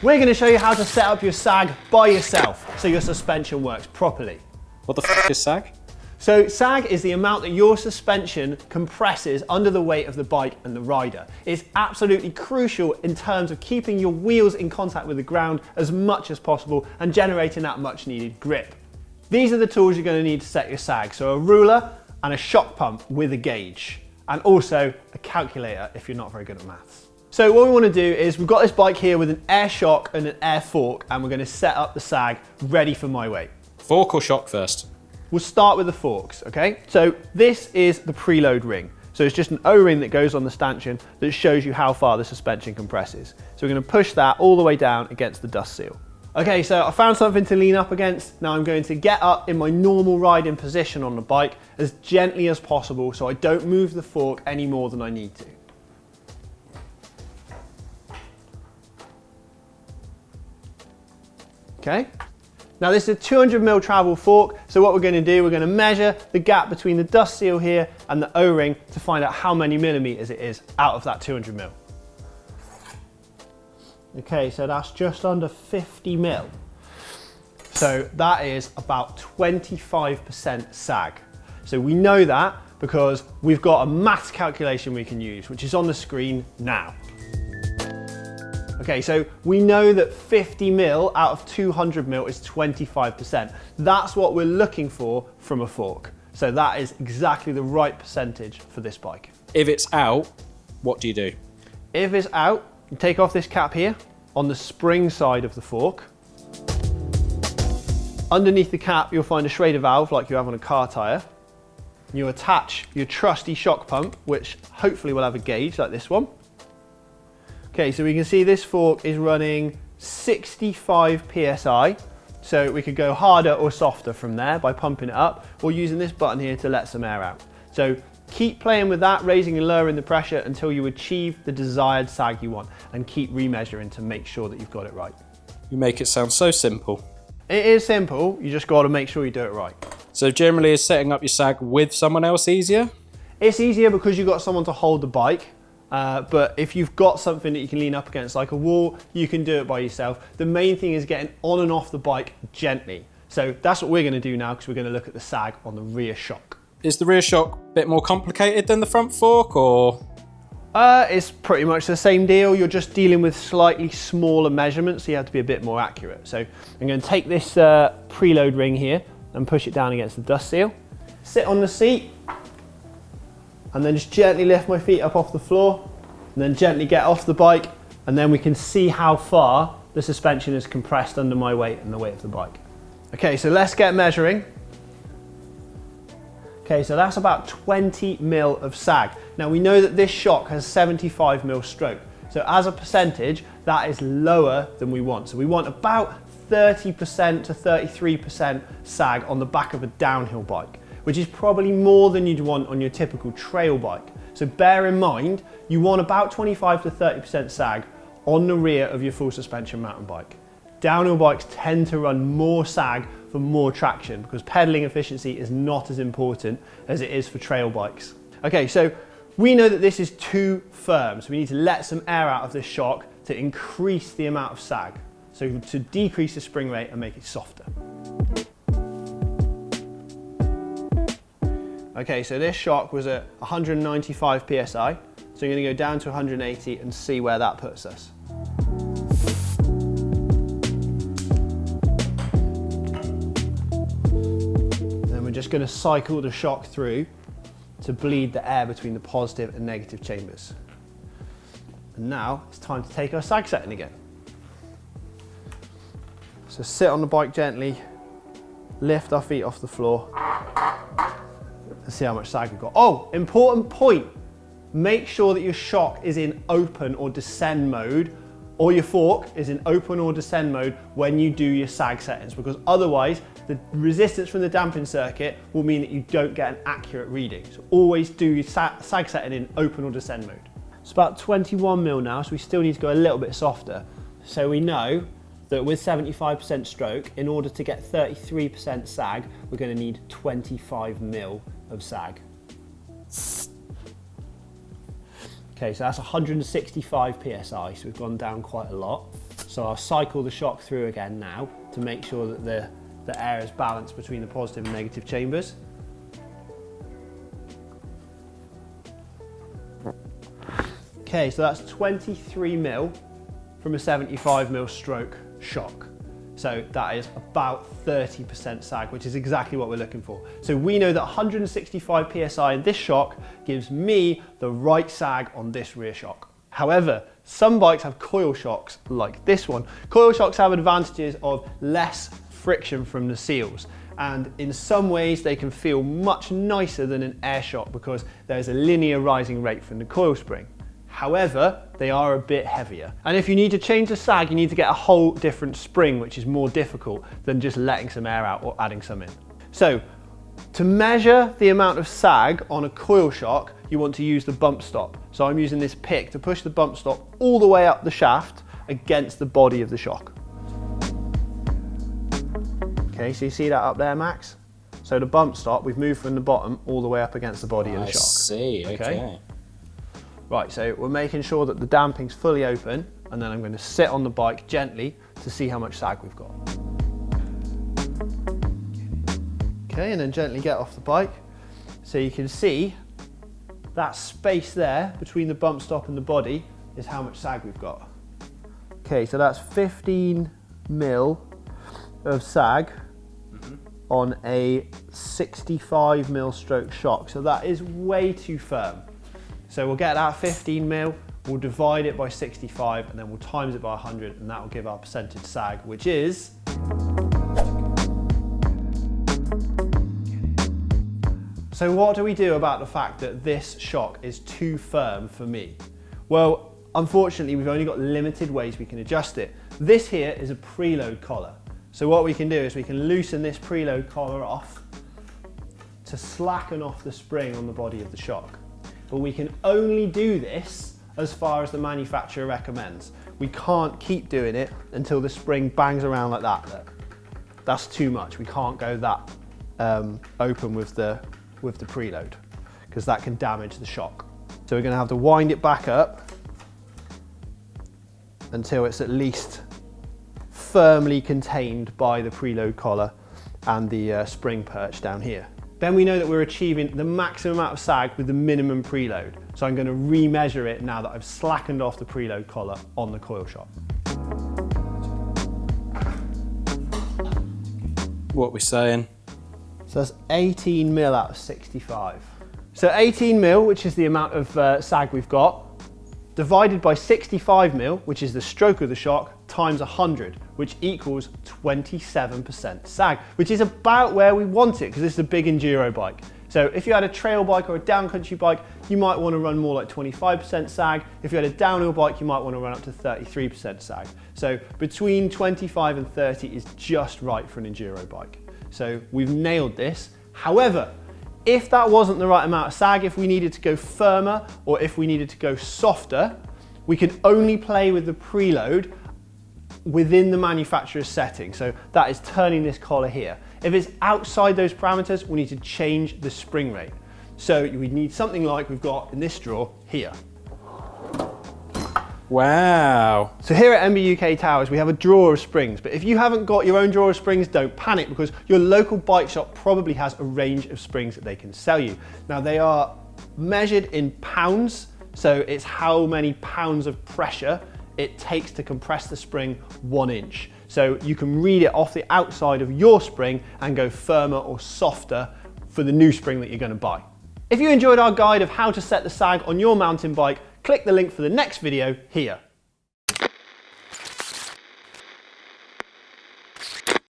We're going to show you how to set up your sag by yourself so your suspension works properly. What the f is sag? So sag is the amount that your suspension compresses under the weight of the bike and the rider. It's absolutely crucial in terms of keeping your wheels in contact with the ground as much as possible and generating that much needed grip. These are the tools you're going to need to set your sag. So a ruler and a shock pump with a gauge, and also a calculator if you're not very good at maths. So what we want to do is we've got this bike here with an air shock and an air fork, and we're going to set up the sag ready for my weight. Fork or shock first? We'll start with the forks, okay? So this is the preload ring. So it's just an O-ring that goes on the stanchion that shows you how far the suspension compresses. So we're going to push that all the way down against the dust seal. Okay, so I found something to lean up against. Now I'm going to get up in my normal riding position on the bike as gently as possible so I don't move the fork any more than I need to. Okay? Now this is a 200mm travel fork, so what we're going to do, we're going to measure the gap between the dust seal here and the O-ring to find out how many millimeters it is out of that 200mm. Okay, so that's just under 50mm. So that is about 25% sag. So we know that because we've got a maths calculation we can use, which is on the screen now. Okay, so we know that 50mm out of 200mm is 25%. That's what we're looking for from a fork. So that is exactly the right percentage for this bike. If it's out, what do you do? If it's out, you take off this cap here on the spring side of the fork. Underneath the cap, you'll find a Schrader valve like you have on a car tyre. You attach your trusty shock pump, which hopefully will have a gauge like this one. Okay, so we can see this fork is running 65 PSI. So we could go harder or softer from there by pumping it up or using this button here to let some air out. So keep playing with that, raising and lowering the pressure until you achieve the desired sag you want, and keep remeasuring to make sure that you've got it right. You make it sound so simple. It is simple, you just got to make sure you do it right. So generally is setting up your sag with someone else easier? It's easier because you've got someone to hold the bike. But if you've got something that you can lean up against, like a wall, you can do it by yourself. The main thing is getting on and off the bike gently. So that's what we're going to do now, because we're going to look at the sag on the rear shock. Is the rear shock a bit more complicated than the front fork, or? It's pretty much the same deal. You're just dealing with slightly smaller measurements, so you have to be a bit more accurate. So I'm going to take this preload ring here and push it down against the dust seal. Sit on the seat, and then just gently lift my feet up off the floor, and then gently get off the bike, and then we can see how far the suspension is compressed under my weight and the weight of the bike. Okay, so let's get measuring. Okay, so that's about 20mm of sag. Now we know that this shock has 75mm stroke. So as a percentage, that is lower than we want. So we want about 30% to 33% sag on the back of a downhill bike, which is probably more than you'd want on your typical trail bike. So bear in mind, you want about 25 to 30% sag on the rear of your full suspension mountain bike. Downhill bikes tend to run more sag for more traction because pedaling efficiency is not as important as it is for trail bikes. Okay, so we know that this is too firm, so we need to let some air out of this shock to increase the amount of sag. So to decrease the spring rate and make it softer. Okay, so this shock was at 195 PSI, so you're going to go down to 180 and see where that puts us. Then we're just going to cycle the shock through to bleed the air between the positive and negative chambers. And now it's time to take our sag setting again. So sit on the bike gently, lift our feet off the floor, and see how much sag we've got. Oh, important point. Make sure that your shock is in open or descend mode, or your fork is in open or descend mode when you do your sag settings, because otherwise the resistance from the damping circuit will mean that you don't get an accurate reading. So always do your sag setting in open or descend mode. It's about 21mm now, so we still need to go a little bit softer. So we know that with 75% stroke, in order to get 33% sag, we're going to need 25mm of sag. Okay, so that's 165 PSI, so we've gone down quite a lot. So I'll cycle the shock through again now to make sure that the air is balanced between the positive and negative chambers. Okay, so that's 23 mil from a 75 mil stroke shock. So that is about 30% sag, which is exactly what we're looking for. So we know that 165 PSI in this shock gives me the right sag on this rear shock. However, some bikes have coil shocks like this one. Coil shocks have advantages of less friction from the seals. And in some ways they can feel much nicer than an air shock because there's a linear rising rate from the coil spring. However, they are a bit heavier. And if you need to change the sag, you need to get a whole different spring, which is more difficult than just letting some air out or adding some in. So, to measure the amount of sag on a coil shock, you want to use the bump stop. So I'm using this pick to push the bump stop all the way up the shaft against the body of the shock. Okay, so you see that up there, Max? So the bump stop, we've moved from the bottom all the way up against the body of the shock. I see, okay. Right, so we're making sure that the damping's fully open, and then I'm going to sit on the bike gently to see how much sag we've got. Okay, and then gently get off the bike. So you can see that space there between the bump stop and the body is how much sag we've got. Okay, so that's 15 mil of sag on a 65 mil stroke shock. So that is way too firm. So we'll get that 15 mil, we'll divide it by 65, and then we'll times it by 100, and that will give our percentage sag, which is... So what do we do about the fact that this shock is too firm for me? Well, unfortunately, we've only got limited ways we can adjust it. This here is a preload collar. So what we can do is we can loosen this preload collar off to slacken off the spring on the body of the shock. But we can only do this as far as the manufacturer recommends. We can't keep doing it until the spring bangs around like that. Look, that's too much. We can't go that open with the preload because that can damage the shock. So we're going to have to wind it back up until it's at least firmly contained by the preload collar and the spring perch down here. Then we know that we're achieving the maximum amount of sag with the minimum preload. So I'm going to remeasure it now that I've slackened off the preload collar on the coil shock. What are we saying? So that's 18 mil out of 65. So 18 mil, which is the amount of sag we've got, divided by 65 mil, which is the stroke of the shock, times 100, which equals 27% sag, which is about where we want it because this is a big enduro bike. So if you had a trail bike or a down country bike, you might want to run more like 25% sag. If you had a downhill bike, you might want to run up to 33% sag. So between 25 and 30 is just right for an enduro bike. So we've nailed this. However, if that wasn't the right amount of sag, if we needed to go firmer or if we needed to go softer, we could only play with the preload within the manufacturer's setting. So that is turning this collar here. If it's outside those parameters, we need to change the spring rate. So we need something like we've got in this drawer here. Wow. So here at MBUK Towers, we have a drawer of springs, but if you haven't got your own drawer of springs, don't panic because your local bike shop probably has a range of springs that they can sell you. Now they are measured in pounds, so it's how many pounds of pressure it takes to compress the spring 1 inch. So you can read it off the outside of your spring and go firmer or softer for the new spring that you're going to buy. If you enjoyed our guide of how to set the sag on your mountain bike, click the link for the next video here.